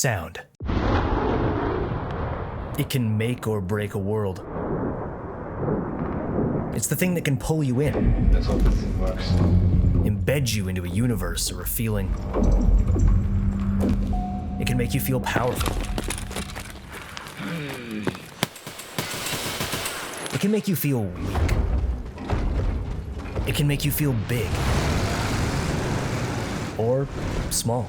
Sound. It can make or break a world. It's the thing that can pull you in. That's how this thing works. Embed you into a universe or a feeling. It can make you feel powerful. It can make you feel weak. It can make you feel big. Or small.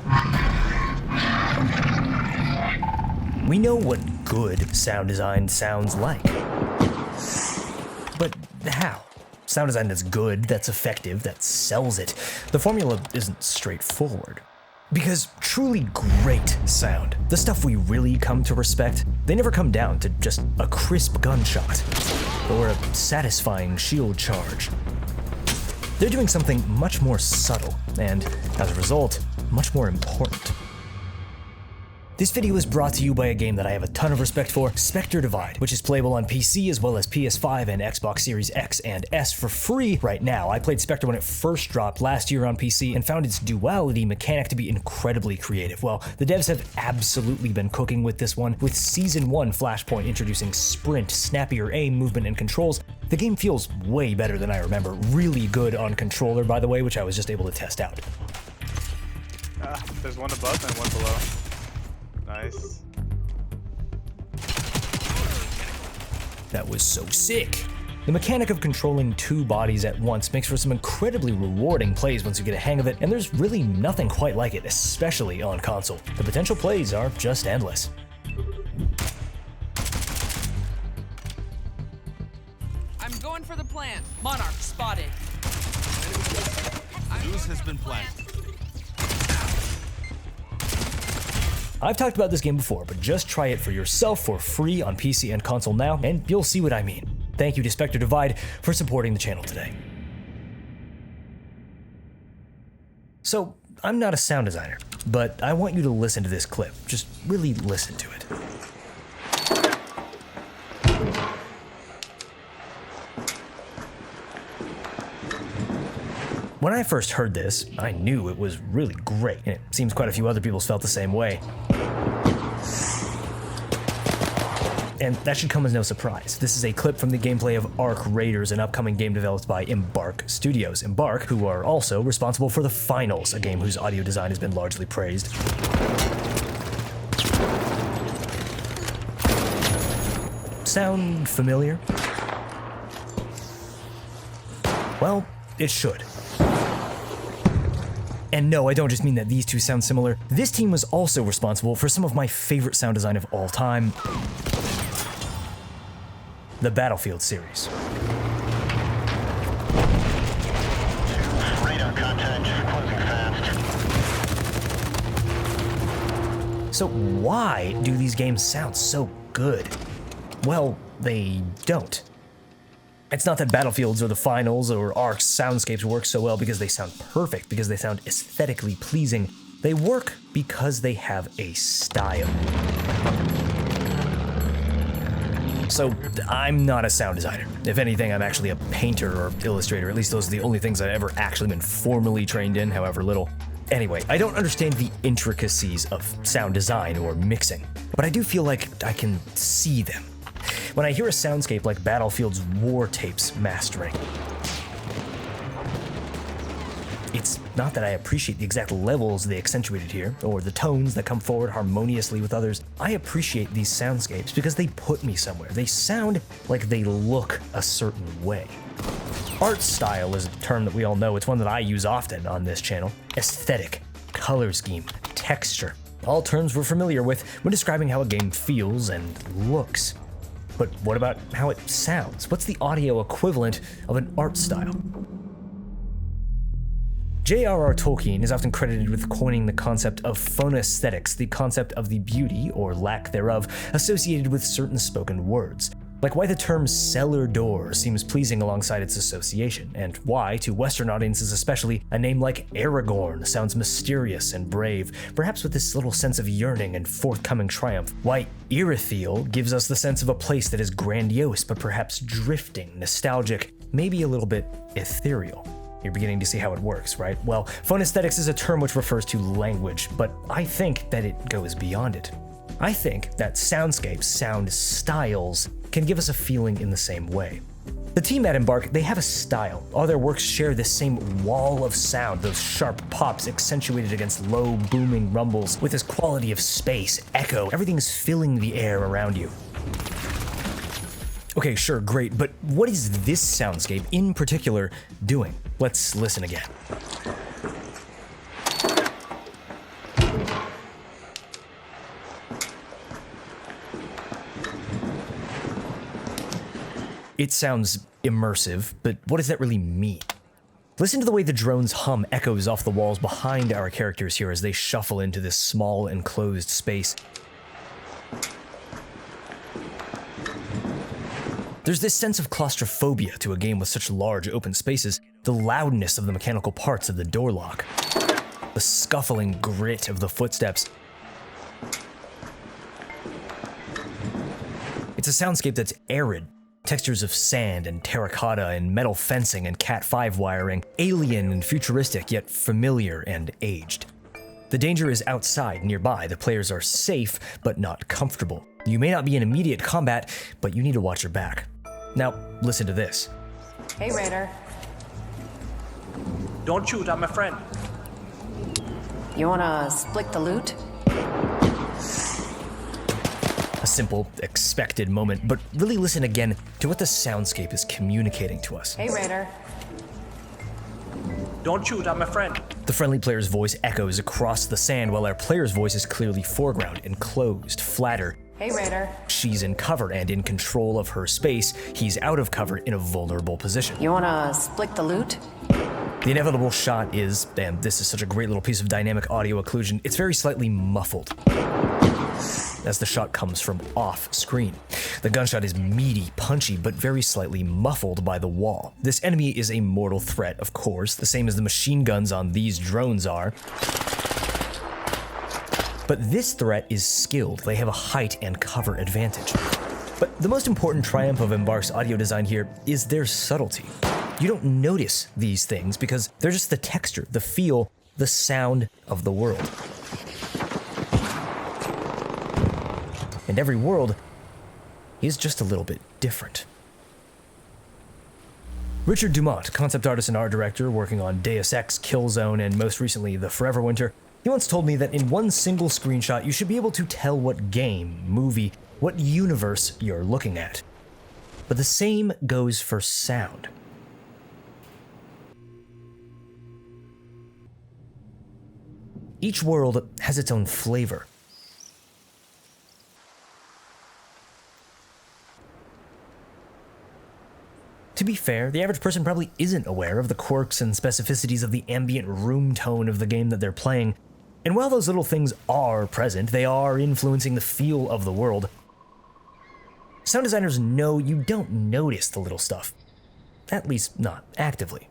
We know what good sound design sounds like. But how? Sound design that's good, that's effective, that sells it. The formula isn't straightforward. Because truly great sound, the stuff we really come to respect, they never come down to just a crisp gunshot or a satisfying shield charge. They're doing something much more subtle and, as a result, much more important. This video is brought to you by a game that I have a ton of respect for, Spectre Divide, which is playable on PC as well as PS5 and Xbox Series X and S for free right now. I played Spectre when it first dropped last year on PC and found its duality mechanic to be incredibly creative. Well, the devs have absolutely been cooking with this one, with Season 1 Flashpoint introducing sprint, snappier aim, movement, and controls. The game feels way better than I remember. Really good on controller, by the way, which I was just able to test out. There's one above and one below. Nice. That was so sick. The mechanic of controlling two bodies at once makes for some incredibly rewarding plays once you get a hang of it, and there's really nothing quite like it, especially on console. The potential plays are just endless. I'm going for the plant. Monarch spotted. Zeus has been planted. I've talked about this game before, but just try it for yourself for free on PC and console now, and you'll see what I mean. Thank you to Spectre Divide for supporting the channel today. So, I'm not a sound designer, but I want you to listen to this clip. Just really listen to it. When I first heard this, I knew it was really great, and it seems quite a few other people felt the same way. And that should come as no surprise. This is a clip from the gameplay of Ark Raiders, an upcoming game developed by Embark Studios. Embark, who are also responsible for The Finals, a game whose audio design has been largely praised. Sound familiar? Well, it should. And no, I don't just mean that these two sound similar. This team was also responsible for some of my favorite sound design of all time. The Battlefield series. Radar contact, closing fast. So why do these games sound so good? Well, they don't. It's not that Battlefields or The Finals or Ark's soundscapes work so well because they sound perfect, because they sound aesthetically pleasing. They work because they have a style. So, I'm not a sound designer. If anything, I'm actually a painter or illustrator. At least those are the only things I've ever actually been formally trained in, however little. Anyway, I don't understand the intricacies of sound design or mixing, but I do feel like I can see them. When I hear a soundscape like Battlefield's War Tapes mastering, it's not that I appreciate the exact levels they accentuated here, or the tones that come forward harmoniously with others. I appreciate these soundscapes because they put me somewhere. They sound like they look a certain way. Art style is a term that we all know. It's one that I use often on this channel. Aesthetic, color scheme, texture, all terms we're familiar with when describing how a game feels and looks. But what about how it sounds? What's the audio equivalent of an art style? J.R.R. Tolkien is often credited with coining the concept of phonaesthetics, the concept of the beauty, or lack thereof, associated with certain spoken words. Like why the term cellar door seems pleasing alongside its association, and why, to Western audiences especially, a name like Aragorn sounds mysterious and brave, perhaps with this little sense of yearning and forthcoming triumph. Why Irithyll gives us the sense of a place that is grandiose, but perhaps drifting, nostalgic, maybe a little bit ethereal. You're beginning to see how it works, right? Well, phone aesthetics is a term which refers to language, but I think that it goes beyond it. I think that soundscapes, sound styles, can give us a feeling in the same way. The team at Embark, they have a style. All their works share this same wall of sound, those sharp pops accentuated against low, booming rumbles, with this quality of space, echo, everything's filling the air around you. Okay, sure, great, but what is this soundscape in particular doing? Let's listen again. It sounds immersive, but what does that really mean? Listen to the way the drone's hum echoes off the walls behind our characters here as they shuffle into this small enclosed space. There's this sense of claustrophobia to a game with such large open spaces, the loudness of the mechanical parts of the door lock, the scuffling grit of the footsteps. It's a soundscape that's arid, textures of sand and terracotta and metal fencing and Cat5 wiring, alien and futuristic yet familiar and aged. The danger is outside, nearby. The players are safe, but not comfortable. You may not be in immediate combat, but you need to watch your back. Now, listen to this. Hey, Raider. Don't shoot, I'm a friend. You wanna split the loot? A simple, expected moment, but really listen again to what the soundscape is communicating to us. Hey, Raider. Don't shoot, I'm a friend. The friendly player's voice echoes across the sand while our player's voice is clearly foreground, enclosed, flatter. Hey, Raider. She's in cover and in control of her space. He's out of cover in a vulnerable position. You wanna split the loot? The inevitable shot is, and this is such a great little piece of dynamic audio occlusion, it's very slightly muffled as the shot comes from off screen. The gunshot is meaty, punchy, but very slightly muffled by the wall. This enemy is a mortal threat, of course, the same as the machine guns on these drones are. But this threat is skilled. They have a height and cover advantage. But the most important triumph of Embark's audio design here is their subtlety. You don't notice these things because they're just the texture, the feel, the sound of the world. And every world is just a little bit different. Richard Dumont, concept artist and art director working on Deus Ex, Killzone, and most recently The Forever Winter, he once told me that in one single screenshot you should be able to tell what game, movie, what universe you're looking at. But the same goes for sound. Each world has its own flavor. To be fair, the average person probably isn't aware of the quirks and specificities of the ambient room tone of the game that they're playing, and while those little things are present, they are influencing the feel of the world. Sound designers know you don't notice the little stuff, at least not actively.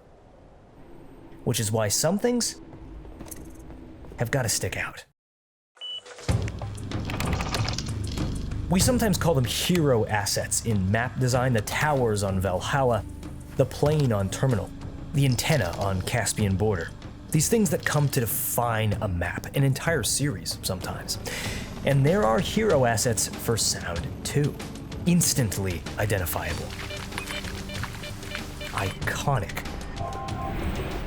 Which is why some things have got to stick out. We sometimes call them hero assets in map design: the towers on Valhalla, the plane on Terminal, the antenna on Caspian Border. These things that come to define a map, an entire series sometimes. And there are hero assets for sound too. Instantly identifiable. Iconic.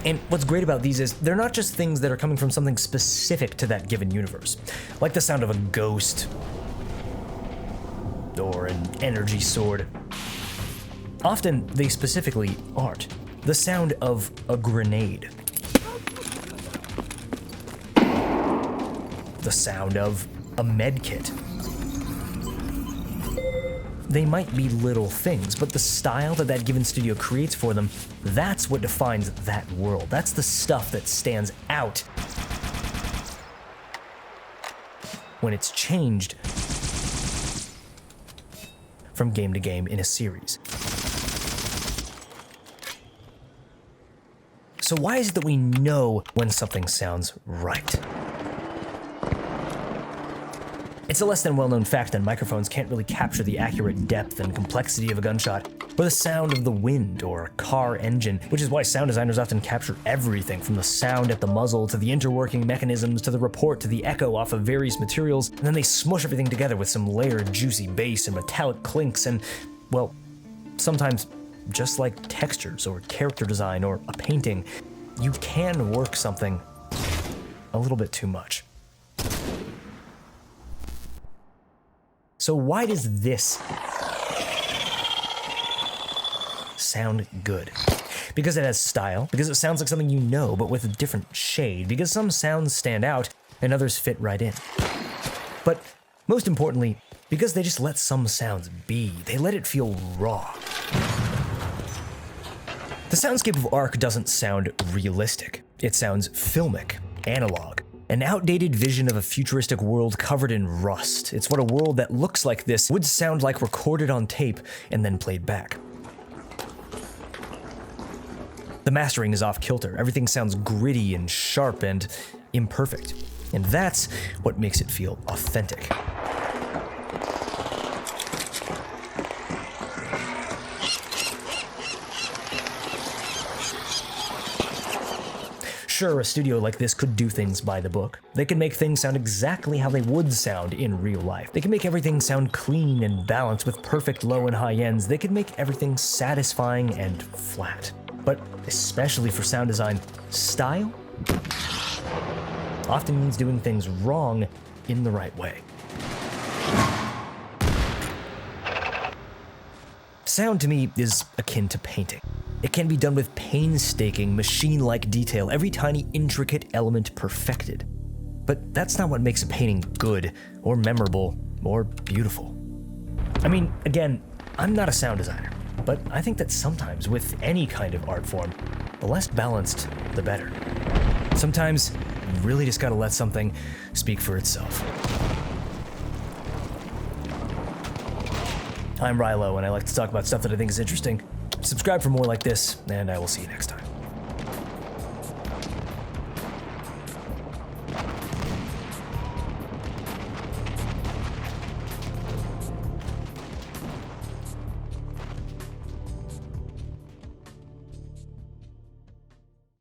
And what's great about these is they're not just things that are coming from something specific to that given universe, like the sound of a ghost or an energy sword. Often, they specifically aren't. The sound of a grenade. The sound of a med kit. They might be little things, but the style that that given studio creates for them, that's what defines that world. That's the stuff that stands out when it's changed from game to game in a series. So why is it that we know when something sounds right? It's a less than well-known fact that microphones can't really capture the accurate depth and complexity of a gunshot, or the sound of the wind or a car engine, which is why sound designers often capture everything from the sound at the muzzle to the interworking mechanisms to the report to the echo off of various materials, and then they smush everything together with some layered juicy bass and metallic clinks and, well, sometimes just like textures or character design or a painting, you can work something a little bit too much. So why does this sound good? Because it has style, because it sounds like something you know, but with a different shade, because some sounds stand out and others fit right in. But most importantly, because they just let some sounds be. They let it feel raw. The soundscape of Ark doesn't sound realistic. It sounds filmic, analog. An outdated vision of a futuristic world covered in rust. It's what a world that looks like this would sound like recorded on tape and then played back. The mastering is off kilter. Everything sounds gritty and sharp and imperfect. And that's what makes it feel authentic. Sure, a studio like this could do things by the book. They can make things sound exactly how they would sound in real life. They can make everything sound clean and balanced with perfect low and high ends. They can make everything satisfying and flat. But especially for sound design, style often means doing things wrong in the right way. Sound to me is akin to painting. It can be done with painstaking, machine-like detail, every tiny intricate element perfected. But that's not what makes a painting good, or memorable, or beautiful. I mean, again, I'm not a sound designer, but I think that sometimes with any kind of art form, the less balanced, the better. Sometimes you really just gotta let something speak for itself. I'm Riloe, and I like to talk about stuff that I think is interesting. Subscribe for more like this, and I will see you next time.